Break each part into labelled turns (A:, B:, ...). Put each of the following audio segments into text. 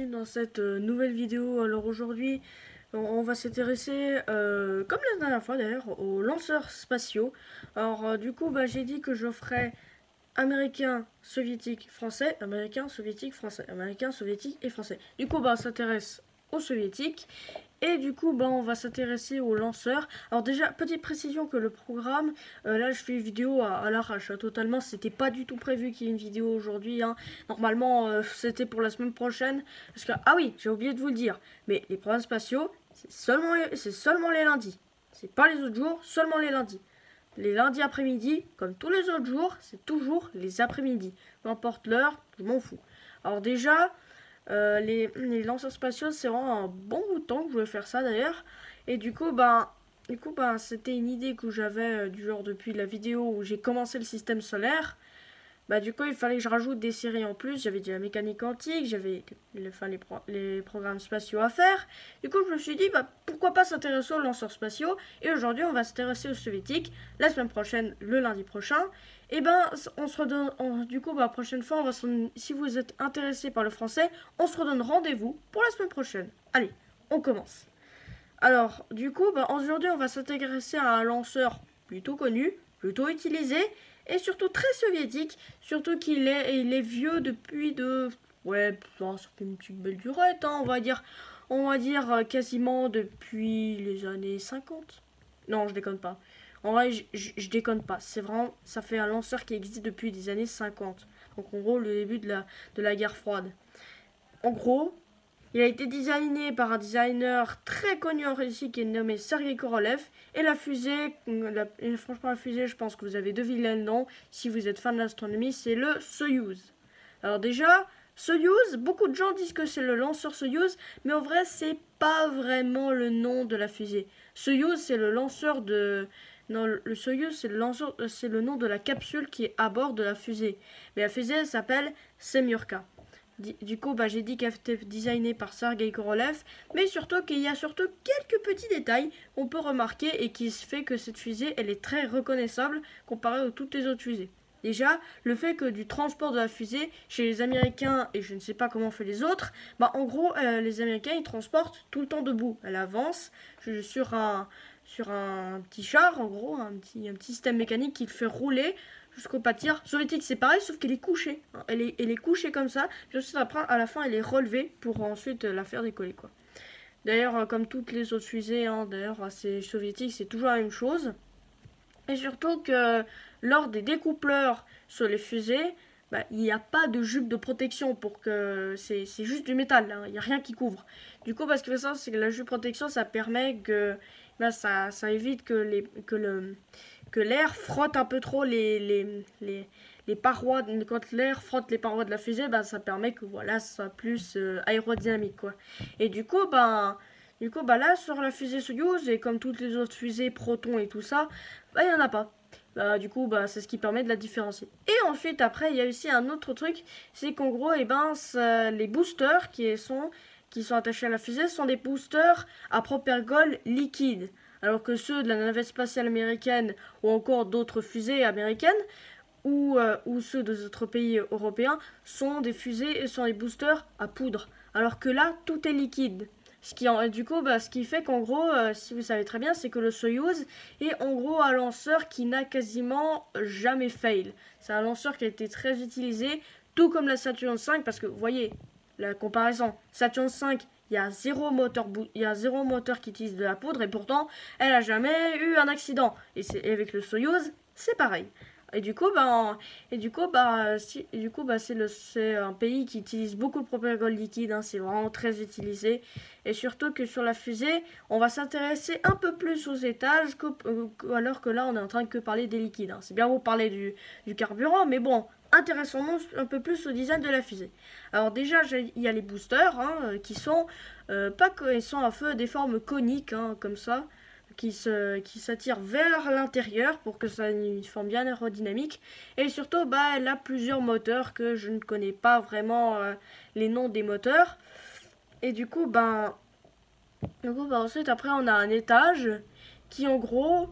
A: bienvenue dans cette nouvelle vidéo. Alors aujourd'hui, on va s'intéresser, comme la dernière fois d'ailleurs, aux lanceurs spatiaux. Alors du coup, j'ai dit que je ferais américain, soviétique, français, américain, soviétique, français, américain, soviétique et français. Du coup, on s'intéresse aux soviétiques. Et du coup, on va s'intéresser aux lanceurs. Alors déjà, petite précision que le programme, là je fais une vidéo à l'arrache, totalement. C'était pas du tout prévu qu'il y ait une vidéo aujourd'hui. Normalement, c'était pour la semaine prochaine. Parce que, ah oui, j'ai oublié de vous le dire. Mais les programmes spatiaux, c'est seulement les lundis. C'est pas les autres jours, seulement les lundis. Les lundis après-midi, comme tous les autres jours, c'est toujours les après-midi. Peu importe l'heure, je m'en fous. Alors déjà... les lanceurs spatiaux, c'est vraiment un bon bout de temps que je voulais faire ça d'ailleurs. Et du coup, c'était une idée que j'avais du genre depuis la vidéo où j'ai commencé le système solaire. Du coup, il fallait que je rajoute des séries en plus. J'avais déjà la mécanique quantique, j'avais les programmes spatiaux à faire. Du coup, je me suis dit, pourquoi pas s'intéresser aux lanceurs spatiaux. Et aujourd'hui, on va s'intéresser aux soviétiques. La semaine prochaine, le lundi prochain. Et on se redonne. Du coup, prochaine fois, si vous êtes intéressé par le français, on se redonne rendez-vous pour la semaine prochaine. Allez, on commence. Alors, du coup, aujourd'hui, on va s'intéresser à un lanceur plutôt connu, plutôt utilisé, et surtout très soviétique, surtout il est vieux depuis ça fait une petite belle durée, on va dire quasiment depuis les années 50. Non, je déconne pas. En vrai, je déconne pas. C'est vraiment, ça fait un lanceur qui existe depuis les années 50. Donc en gros, le début de la guerre froide. En gros, il a été designé par un designer très connu en Russie qui est nommé Sergei Korolev. Et la fusée, franchement la fusée, je pense que vous avez deviné le nom. Si vous êtes fan de l'astronomie, c'est le Soyouz. Alors déjà, Soyouz, beaucoup de gens disent que c'est le lanceur Soyouz, mais en vrai, c'est pas vraiment le nom de la fusée. Soyouz, c'est le lanceur de... Non, le Soyouz, c'est le nom de la capsule qui est à bord de la fusée. Mais la fusée, elle s'appelle Semyorka. Du coup, j'ai dit qu'elle était designée par Sergei Korolev, mais surtout qu'il y a surtout quelques petits détails qu'on peut remarquer et qui fait que cette fusée, elle est très reconnaissable comparée à toutes les autres fusées. Déjà, le fait que du transport de la fusée, chez les Américains, et je ne sais pas comment fait les autres, en gros, les Américains, ils transportent tout le temps debout. Elle avance sur un petit char, en gros, un petit système mécanique qui le fait rouler jusqu'au pas de tir. Soviétique, c'est pareil, sauf qu'elle est couchée. Elle est couchée comme ça, puis ensuite, après, à la fin, elle est relevée pour ensuite la faire décoller, quoi. D'ailleurs, comme toutes les autres fusées, c'est soviétique, c'est toujours la même chose. Et surtout que lors des découpleurs sur les fusées, il n'y a pas de jupe de protection pour que c'est juste du métal, il n'y a rien qui couvre. Du coup, parce que ça, c'est que la jupe de protection, ça permet que ça évite que l'air frotte un peu trop les parois. Quand l'air frotte les parois de la fusée, ça permet que ça soit plus aérodynamique, quoi. Et du coup, là, sur la fusée Soyouz, et comme toutes les autres fusées Proton et tout ça, il n'y en a pas. Du coup, c'est ce qui permet de la différencier. Et ensuite, après, il y a aussi un autre truc, c'est qu'en gros, les boosters qui sont attachés à la fusée sont des boosters à propergol liquide. Alors que ceux de la navette spatiale américaine ou encore d'autres fusées américaines ou ceux des autres pays européens sont des fusées et sont des boosters à poudre. Alors que là, tout est liquide. Ce qui fait qu'en gros, si vous savez très bien, c'est que le Soyouz est en gros un lanceur qui n'a quasiment jamais fail. C'est un lanceur qui a été très utilisé, tout comme la Saturn V, parce que vous voyez la comparaison. Saturn V, il y a zéro moteur qui utilise de la poudre et pourtant, elle n'a jamais eu un accident. Et avec le Soyouz, c'est pareil. Et du coup, c'est un pays qui utilise beaucoup de propagande liquide, c'est vraiment très utilisé. Et surtout que sur la fusée, on va s'intéresser un peu plus aux étages, alors que là, on est en train de parler des liquides. C'est bien vous parler du carburant, mais bon, intéressons-nous un peu plus au design de la fusée. Alors déjà, il y a les boosters, qui sont ils sont à feu des formes coniques, comme ça, qui s'attire vers l'intérieur pour que ça ait une forme bien aérodynamique. Et surtout, elle a plusieurs moteurs que je ne connais pas vraiment les noms des moteurs. Et du coup, ensuite, après, on a un étage qui, en gros,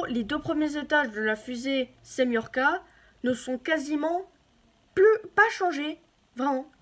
A: les deux premiers étages de la fusée Semyorka ne sont quasiment pas changés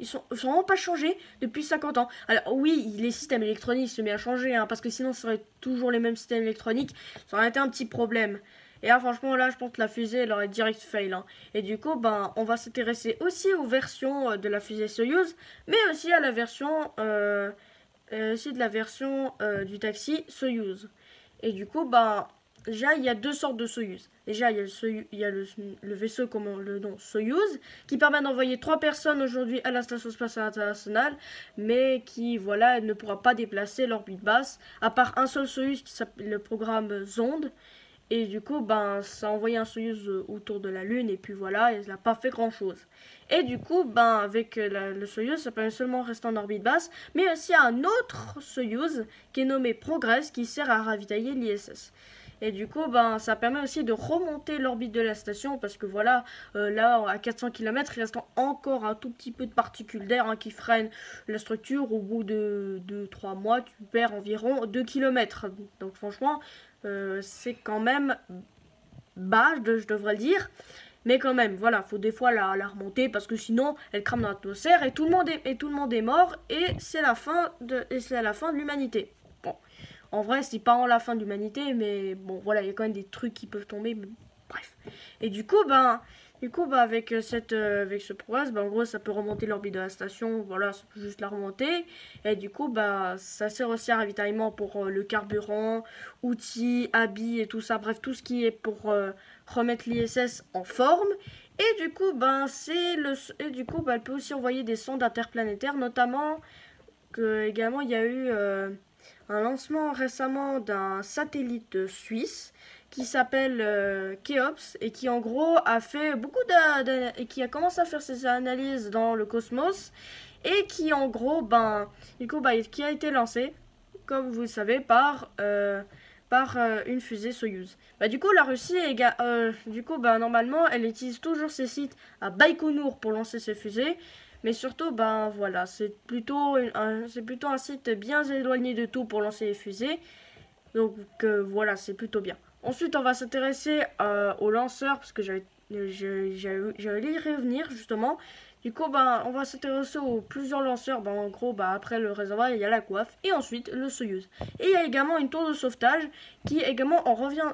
A: Ils sont vraiment pas changés depuis 50 ans. Alors oui, les systèmes électroniques se bien changés, hein, parce que sinon ce serait toujours les mêmes systèmes électroniques. Ça aurait été un petit problème. Et là, franchement, là, je pense que la fusée, elle aurait direct fail, hein. Et du coup, on va s'intéresser aussi aux versions de la fusée Soyuz, mais aussi à la version, aussi de la version du taxi Soyuz. Et du coup, déjà, il y a deux sortes de Soyuz. Déjà, il y a le vaisseau, comme le nom Soyuz, qui permet d'envoyer 3 personnes aujourd'hui à la Station Spatiale Internationale, mais qui, voilà, ne pourra pas déplacer l'orbite basse, à part un seul Soyuz qui s'appelle le programme Zonde. Et du coup, ça a envoyé un Soyuz autour de la Lune, et puis voilà, et ça n'a pas fait grand-chose. Et du coup, avec le Soyuz, ça permet seulement de rester en orbite basse, mais aussi un autre Soyuz qui est nommé Progress, qui sert à ravitailler l'ISS. Et du coup, ça permet aussi de remonter l'orbite de la station, parce que voilà, là, à 400 km, il reste encore un tout petit peu de particules d'air, hein, qui freinent la structure. Au bout de 3 mois, tu perds environ 2 km. Donc franchement, c'est quand même bas, je devrais le dire. Mais quand même, voilà, faut des fois la remonter, parce que sinon, elle crame dans l'atmosphère et tout le monde est mort, et c'est la fin de l'humanité. Bon, en vrai, c'est pas la fin de l'humanité, mais bon, voilà, il y a quand même des trucs qui peuvent tomber, mais bref. Et du coup, avec avec ce progrès, en gros, ça peut remonter l'orbite de la station, voilà, ça peut juste la remonter. Et du coup, ça sert aussi à ravitaillement pour le carburant, outils, habits et tout ça, bref, tout ce qui est pour remettre l'ISS en forme. Et du coup, elle peut aussi envoyer des sondes interplanétaires, notamment également il y a eu un lancement récemment d'un satellite suisse qui s'appelle Keops, et qui en gros a fait et qui a commencé à faire ses analyses dans le cosmos, et qui en gros qui a été lancé, comme vous le savez, par une fusée Soyuz. Du coup, la Russie normalement elle utilise toujours ses sites à Baïkonour pour lancer ses fusées. Mais surtout, voilà, c'est plutôt un site bien éloigné de tout pour lancer les fusées. Donc voilà, c'est plutôt bien. Ensuite, on va s'intéresser aux lanceurs, parce que j'allais y revenir justement. Du coup, on va s'intéresser aux plusieurs lanceurs. En gros, après le réservoir, il y a la coiffe, et ensuite le Soyuz. Et il y a également une tour de sauvetage qui également,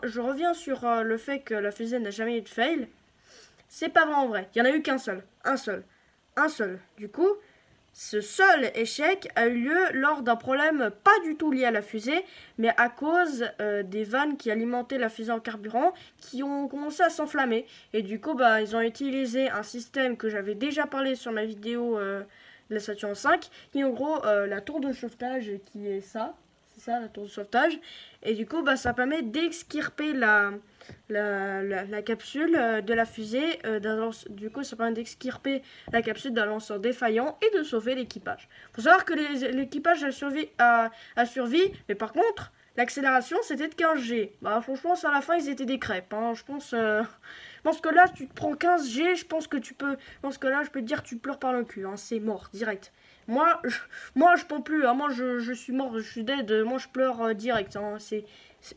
A: je reviens sur le fait que la fusée n'a jamais eu de fail. C'est pas vraiment vrai. Il y en a eu qu'un seul. Un seul. Du coup, ce seul échec a eu lieu lors d'un problème pas du tout lié à la fusée, mais à cause des vannes qui alimentaient la fusée en carburant, qui ont commencé à s'enflammer. Et du coup, ils ont utilisé un système que j'avais déjà parlé sur ma vidéo de la Saturn 5, qui est en gros la tour de sauvetage, qui est ça. C'est ça, la tour de sauvetage. Et du coup, ça permet d'extirper la capsule de la fusée du coup, ça permet d'extirper la capsule d'un lanceur défaillant et de sauver l'équipage. Faut savoir que l'équipage a survécu, mais par contre, l'accélération c'était de 15 G. Franchement, à la fin, ils étaient des crêpes, hein. Je pense que là, tu te prends 15 G, je pense que là, je peux te dire, tu pleures par le cul, hein. C'est mort, direct. Moi, je peux plus, hein. Moi, je suis mort, je suis dead, moi, je pleure direct, hein.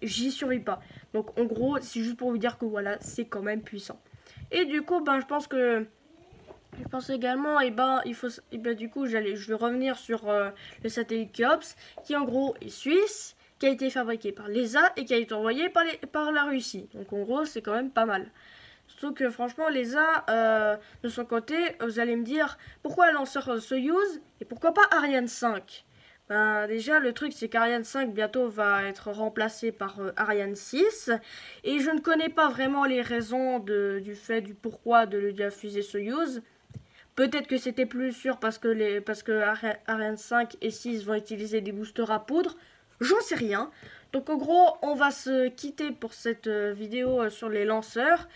A: J'y survis pas. Donc en gros, c'est juste pour vous dire que voilà, c'est quand même puissant. Et du coup, je pense également, du coup, je vais revenir sur le satellite Keops, qui en gros est suisse, qui a été fabriqué par l'ESA et qui a été envoyé par la Russie. Donc en gros, c'est quand même pas mal. Surtout que franchement, l'ESA, de son côté, vous allez me dire, pourquoi un lanceur Soyuz et pourquoi pas Ariane 5? Déjà, le truc, c'est qu'Ariane 5 bientôt va être remplacé par Ariane 6. Et je ne connais pas vraiment les raisons du pourquoi de la fusée Soyuz. Peut-être que c'était plus sûr parce que Ariane 5 et 6 vont utiliser des boosters à poudre. J'en sais rien. Donc en gros, on va se quitter pour cette vidéo sur les lanceurs.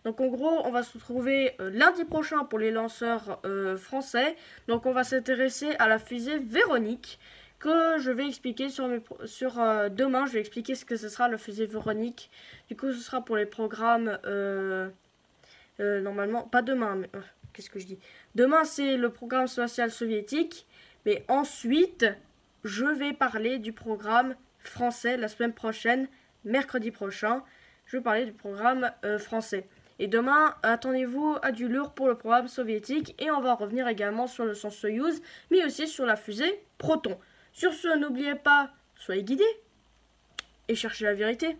A: Donc en gros, on va se retrouver lundi prochain pour les lanceurs français. Donc on va s'intéresser à la fusée Véronique, que je vais expliquer demain. Je vais expliquer ce que ce sera la fusée Véronique. Du coup, ce sera pour les programmes normalement, pas demain, mais qu'est-ce que je dis? Demain, c'est le programme spatial soviétique, mais ensuite, je vais parler du programme français la semaine prochaine, mercredi prochain. Je vais parler du programme français. Et demain, attendez-vous à du lourd pour le programme soviétique et on va revenir également sur le sens Soyouz, mais aussi sur la fusée Proton. Sur ce, n'oubliez pas, soyez guidés et cherchez la vérité.